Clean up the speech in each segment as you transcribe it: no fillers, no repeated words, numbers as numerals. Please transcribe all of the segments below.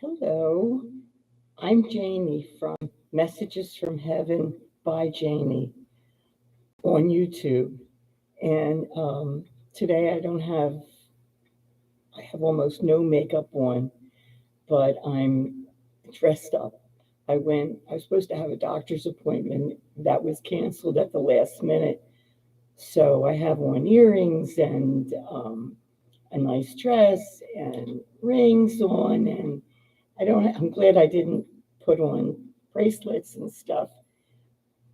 Hello, I'm Jaynee from Messages from Heaven by Jaynee on YouTube. And today I have almost no makeup on, but I'm dressed up. I was supposed to have a doctor's appointment that was canceled at the last minute. So I have on earrings and a nice dress and rings on, and I'm glad I didn't put on bracelets and stuff,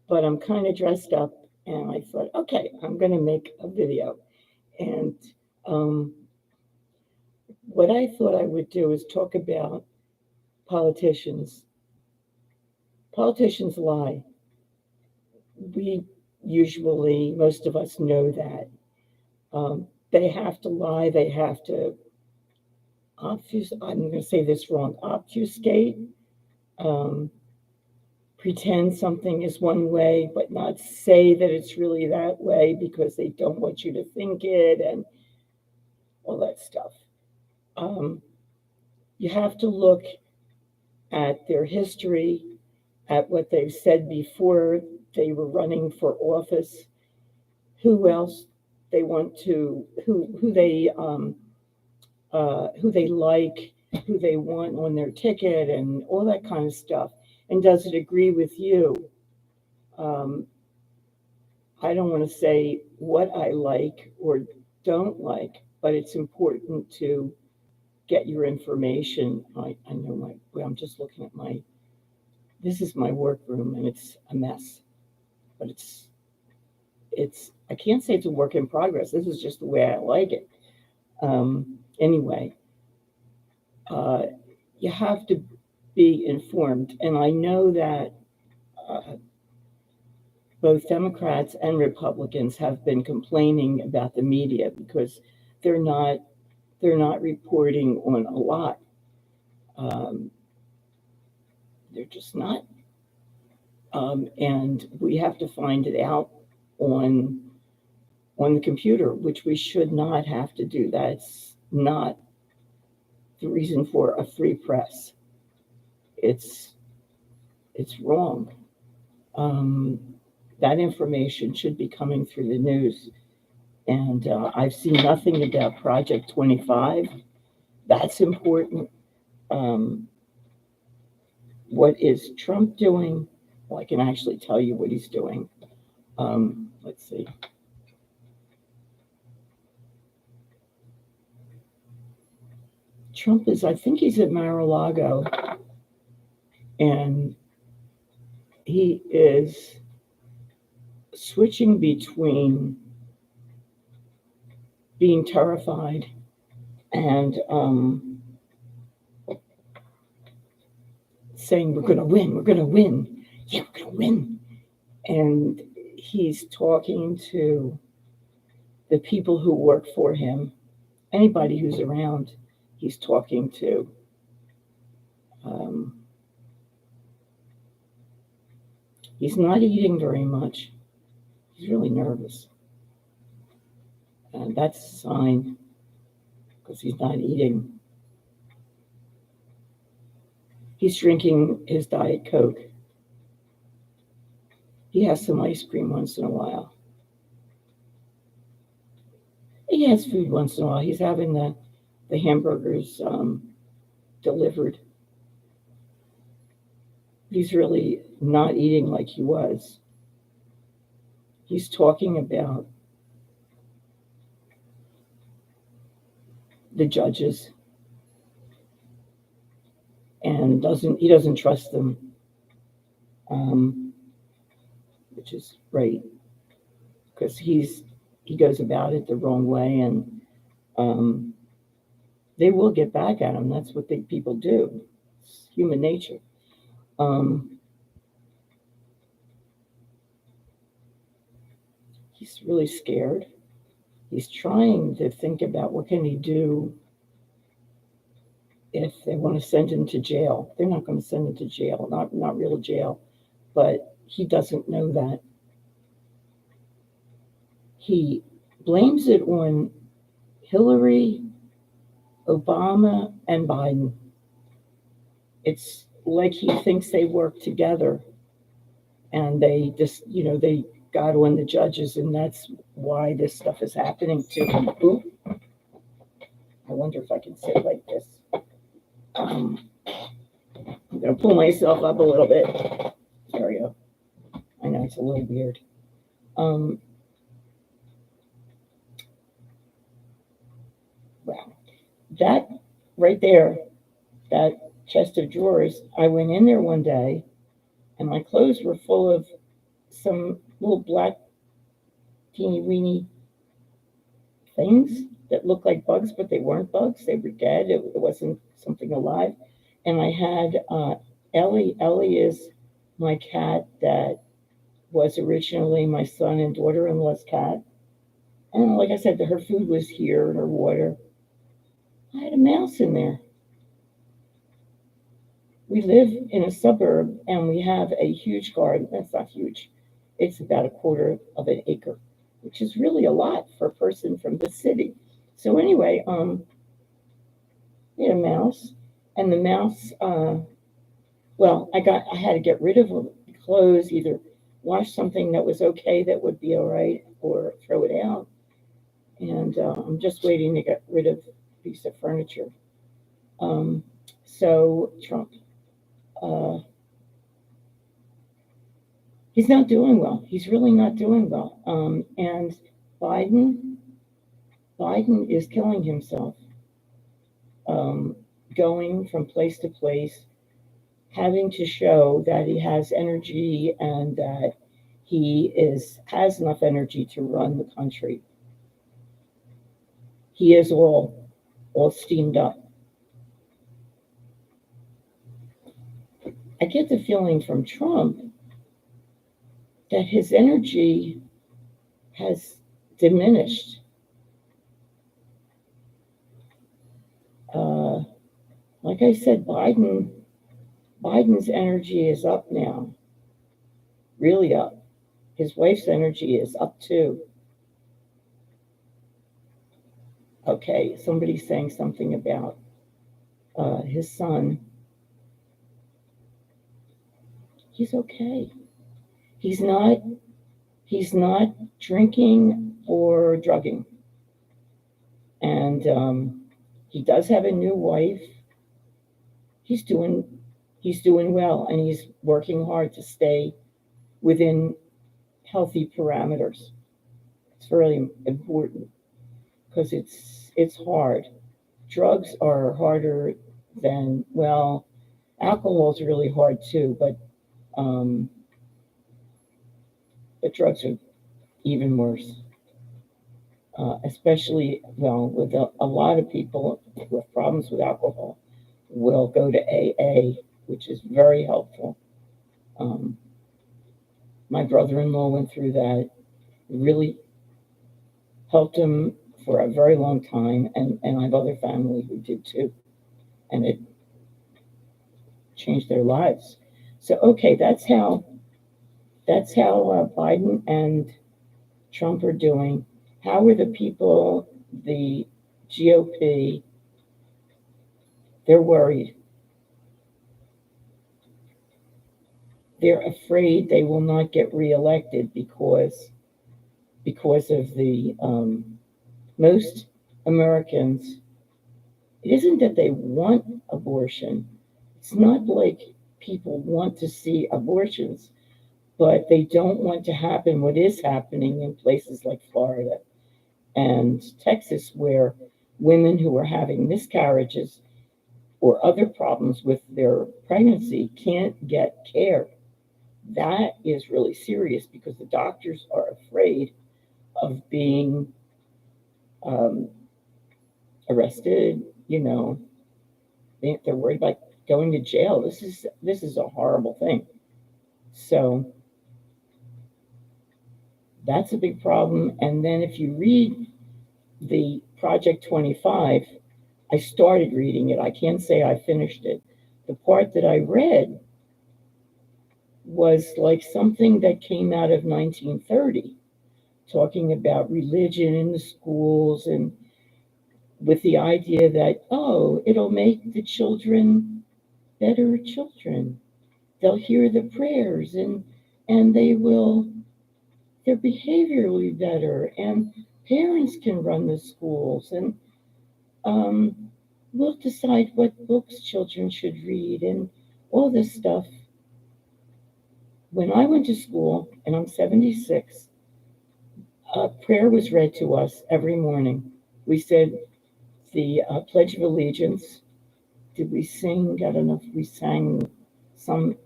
but I'm kind of dressed up, and I thought, okay, I'm going to make a video. And um, what I thought I would do is talk about politicians. Politicians lie. We usually, most of us know that. They have to lie. They have to I'm going to say this wrong, obfuscate, um, pretend something is one way, but not say that it's really that way because they don't want you to think it and all that stuff. Um, you have to look at their history, at what they've said before they were running for office, who else they want to, who they like, who they want on their ticket, and all that kind of stuff. And does it agree with you? Um, I don't want to say what I like or don't like, but it's important to get your information. I know I'm just looking at this is my workroom and it's a mess, but I can't say it's a work in progress. This is just the way I like it. Anyway, uh, you have to be informed. And I know that uh, both Democrats and Republicans have been complaining about the media because they're not they're not reporting on a lot. Um, they're just not, and we have to find it out on on the computer, which we should not have to do. That's not the reason for a free press. It's it's wrong. Um, that information should be coming through the news. And I've seen nothing about Project 25. That's important. Um, what is Trump doing? Well, I can actually tell you what he's doing. Let's see. Trump I think he's at Mar-a-Lago, and he is switching between being terrified and saying, we're going to win. Yeah, we're going to win. And he's talking to the people who work for him, anybody who's around, he's talking to. Um, he's not eating very much. He's really nervous. And that's a sign because he's not eating. He's drinking his Diet Coke. He has some ice cream once in a while. He has food once in a while. He's having the hamburgers delivered. He's really not eating like he was. He's talking about the judges and he doesn't trust them, which is great because he goes about it the wrong way, and they will get back at him. That's what people do. It's human nature. He's really scared. He's trying to think about what can he do if they want to send him to jail. They're not going to send him to jail, not real jail, but he doesn't know that. He blames it on Hillary, Obama, and Biden. it's like he thinks they work together, and they just, they got on the judges, and that's why this stuff is happening to them. Ooh, I wonder if I can say it like this. I'm going to pull myself up a little bit. There we go. I know it's a little weird. Wow. That right there, that chest of drawers, I went in there one day and my clothes were full of some little black teeny weeny things that looked like bugs, but they weren't bugs. They were dead. It wasn't something alive. And I had Ellie. Ellie is my cat that was originally my son and daughter-in-law's cat. And like I said, her food was here and her water. I had a mouse in there. We live in a suburb and we have a huge garden. That's not huge. It's about a quarter of an acre, which is really a lot for a person from the city. So anyway, we had a mouse, and the mouse, well, I had to get rid of the clothes, either wash something that was okay, that would be all right, or throw it out. And I'm just waiting to get rid of a piece of furniture. So Trump, he's not doing well. He's really not doing well. And Biden is killing himself, going from place to place, having to show that he has energy and that he has enough energy to run the country. He is all steamed up. I get the feeling from Trump that his energy has diminished. Like I said, Biden's energy is up now, really up. His wife's energy is up too. Okay, somebody's saying something about his son. He's okay. He's not drinking or drugging. And he does have a new wife. He's doing well, and he's working hard to stay within healthy parameters. It's really important because it's hard. Drugs are harder than, well, alcohol's really hard too, but drugs are even worse. Especially, well, with a lot of people who have problems with alcohol will go to AA, which is very helpful. My brother-in-law went through that. It really helped him for a very long time, and I have other family who did too, and it changed their lives. So okay, that's how Biden and Trump are doing. How are the people, the GOP? They're worried. They're afraid they will not get reelected because of the most Americans. It isn't that they want abortion. It's not like people want to see abortions, but they don't want to happen what is happening in places like Florida and Texas, where women who are having miscarriages or other problems with their pregnancy can't get care. That is really serious because the doctors are afraid of being arrested. They're worried about going to jail. This is a horrible thing. So that's a big problem. And then if you read the Project 25, I started reading it. I can't say I finished it. The part that I read was like something that came out of 1930, talking about religion in the schools, and with the idea that, oh, it'll make the children better children. They'll hear the prayers, and they're behaviorally better, and parents can run the schools, and um, we'll decide what books children should read and all this stuff. When I went to school, and I'm 76, prayer was read to us every morning. We said the Pledge of Allegiance. Did we sing? I don't know if we sang some,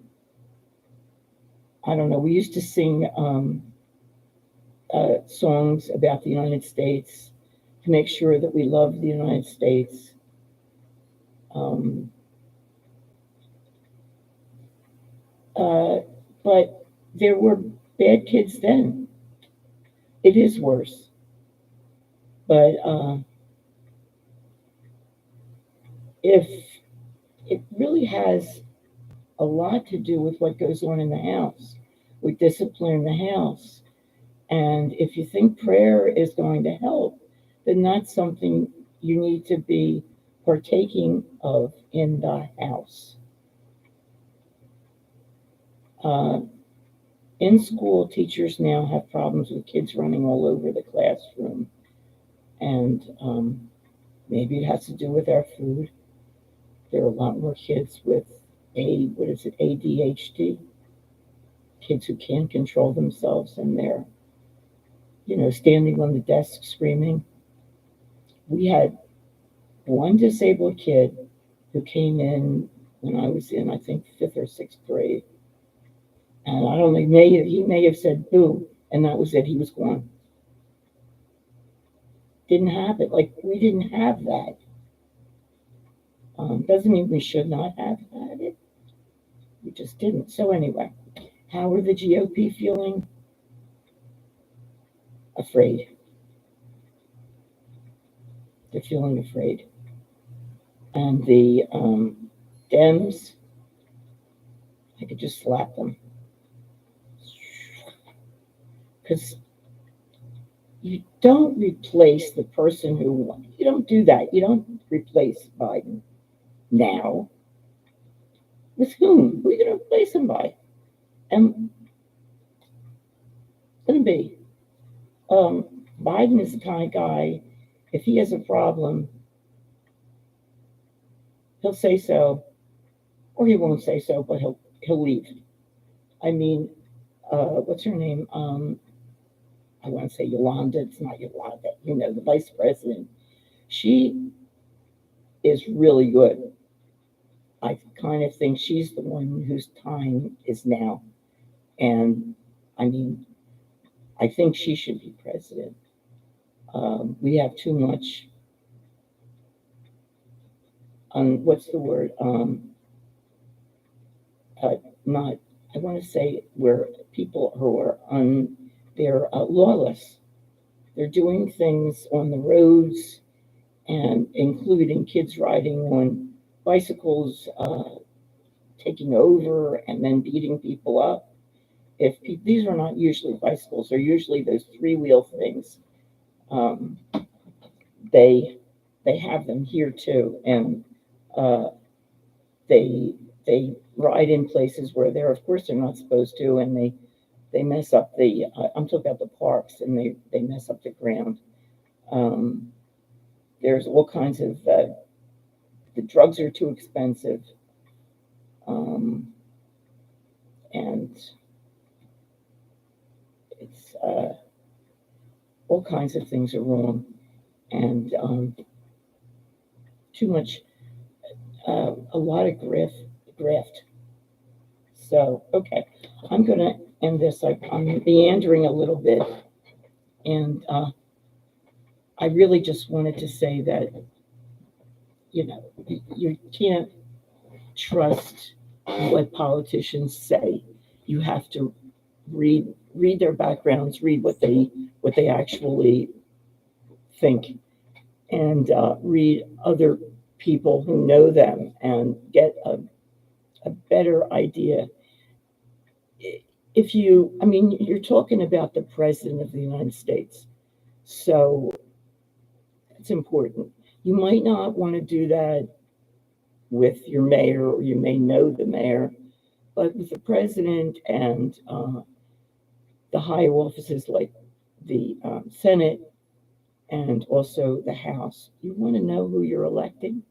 I don't know. We used to sing songs about the United States to make sure that we love the United States. Um, uh, but there were bad kids then. It is worse. But if it really has a lot to do with what goes on in the house, with discipline in the house. And if you think prayer is going to help, then that's something you need to be partaking of in the house. Uh, in school, teachers now have problems with kids running all over the classroom. And maybe it has to do with our food. There are a lot more kids with ADHD, kids who can't control themselves, and they're, standing on the desk screaming. We had one disabled kid who came in when I was in, I think, fifth or sixth grade. And I don't think he may have said boo, and that was it. He was gone. Didn't have it. Like, we didn't have that. Doesn't mean we should not have had it. We just didn't. So anyway, how are the GOP feeling? Afraid. They're feeling afraid. And the Dems, I could just slap them. Because you don't replace the person you don't do that. You don't replace Biden now. With whom? Who are you going to replace him by? And it's going to be Biden is the kind of guy, if he has a problem, he'll say so, or he won't say so, but he'll leave. I mean, what's her name? I want to say Yolanda. It's not Yolanda. The vice president. She is really good. I kind of think she's the one whose time is now. And I mean, I think she should be president. We have too much, what's the word? Not, I want to say where people who are they're lawless. They're doing things on the roads, and including kids riding on bicycles, taking over and then beating people up. These are not usually bicycles, they're usually those three-wheel things. They have them here too, and they ride in places where of course they're not supposed to, and they mess up I'm talking about the parks, and they mess up the ground. There's all kinds of the drugs are too expensive, and it's all kinds of things are wrong, and too much, a lot of graft. So, okay, I'm going to end this. I'm meandering a little bit, and I really just wanted to say that, you can't trust what politicians say. You have to read their backgrounds, read what they actually think, and read other people who know them, and get a better idea. You're talking about the President of the United States, so it's important. You might not want to do that with your mayor, or you may know the mayor, but with the president and the higher offices like the Senate and also the House, you want to know who you're electing?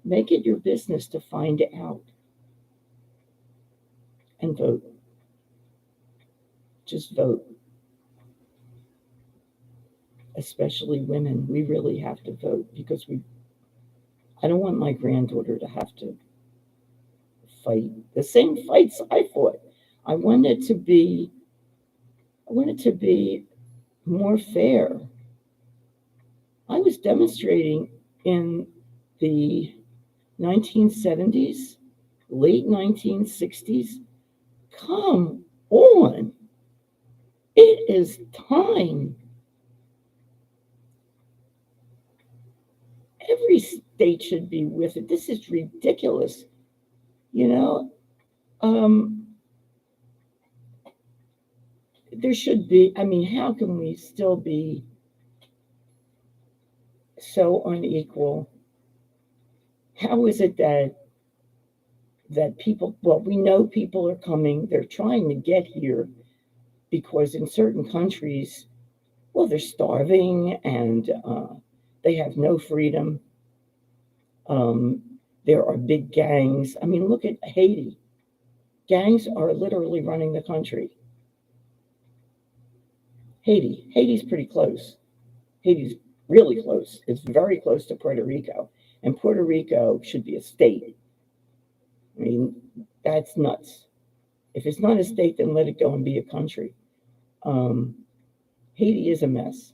Make it your business to find out and vote. Just vote. Especially women, we really have to vote because I don't want my granddaughter to have to fight the same fights I fought. I want it to be I want it to be more fair. I was demonstrating in the 1970s, late 1960s. Come on. It is time. Every state should be with it. This is ridiculous. You know, um, there should be, I mean, how can we still be so unequal? How is it that people, well, we know people are coming, they're trying to get here because in certain countries, well, they're starving and they have no freedom. Um, there are big gangs. I mean, look at Haiti. Gangs are literally running the country. Haiti's pretty close. Haiti's really close. It's very close to Puerto Rico. And Puerto Rico should be a state. I mean, that's nuts. If it's not a state, then let it go and be a country. Um, Haiti is a mess.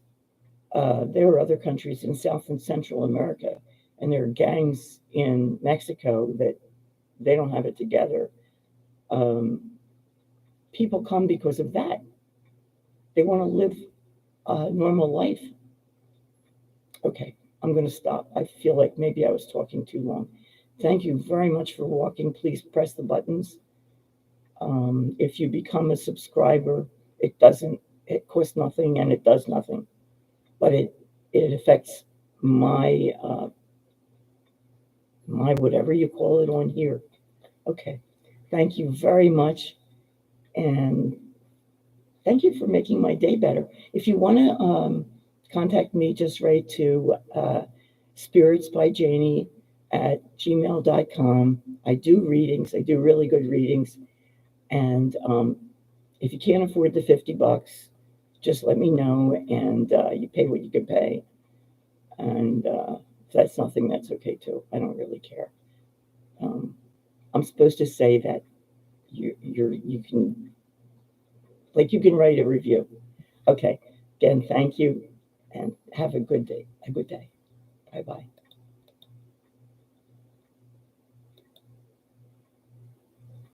There are other countries in South and Central America, and there are gangs in Mexico that they don't have it together. Um, People come because of that. They want to live a normal life. Okay, I'm going to stop. I feel like maybe I was talking too long. Thank you very much for walking. Please press the buttons. If you become a subscriber, it costs nothing and it does nothing, but it affects my my whatever you call it on here. Okay, thank you very much, and thank you for making my day better. If you want to contact me, just write to spiritsbyjaney@gmail.com. I do readings. I do really good readings, and if you can't afford the $50, just let me know, and you pay what you can pay. And if that's nothing, that's okay too. I don't really care. Um, I'm supposed to say that you can, like, you can write a review. Okay. Again, thank you, and have a good day. A good day. Bye bye.